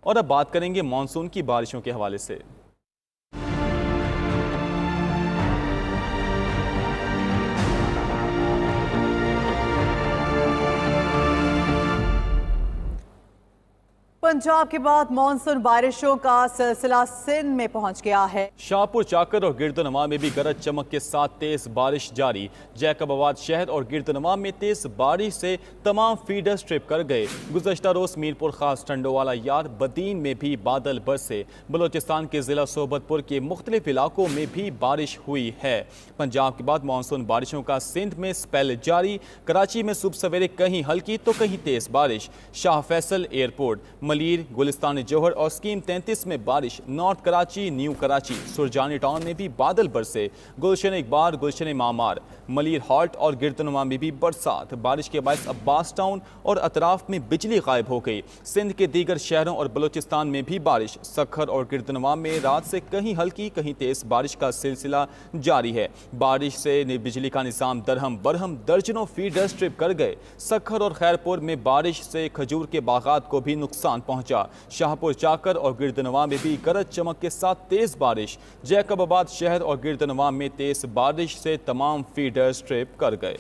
और अब बात करेंगे मानसून की बारिशों के हवाले से। पंजाब के बाद मानसून बारिशों का सिलसिला सिंध में पहुंच गया है। शाहपुर, चाकर और गिरदनवा में भी गरज चमक के साथ तेज बारिश जारी। जैकबाबाद शहर और गिरदनवा में तेज बारिश से तमाम फीडर्स ट्रिप कर गए। गुज़श्ता रोज मीरपुर खास, टंडोवाला यार, बदीन में भी बादल बरसे। बलोचिस्तान के जिला सोबतपुर के मुख्तलिफ इलाकों में भी बारिश हुई है। पंजाब के बाद मानसून बारिशों का सिंध में स्पेल जारी। कराची में सुबह सवेरे कहीं हल्की तो कहीं तेज बारिश। शाह फैसल एयरपोर्ट, मलीर, गुलिस्तान जौहर और स्कीम 33 में बारिश। North Karachi, new Karachi, Surjani town में भी बादल बरसे। गुलशन इकबाल, गुलशन मामार, मलीर हॉल्ट और गिरदनवा में भी बरसात। बारिश के बायस अब्बास टाउन और अतराफ में बिजली गायब हो गई। सिंध के दीगर शहरों और बलोचिस्तान में भी बारिश। सखर और गिरदनवा में रात से कहीं हल्की कहीं तेज बारिश का सिलसिला जारी है। बारिश से बिजली का निज़ाम दरहम बरहम, दर्जनों फीडर्स ट्रिप कर गए। सखर और खैरपुर में बारिश से खजूर के बागात को भी नुकसान पहुंचा। शाहपुर, चाकर और गिरदनवा में भी गरज चमक के साथ तेज बारिश। जैकबाबाद शहर और गिरदनवा में तेज बारिश से तमाम फीडर्स ट्रिप कर गए।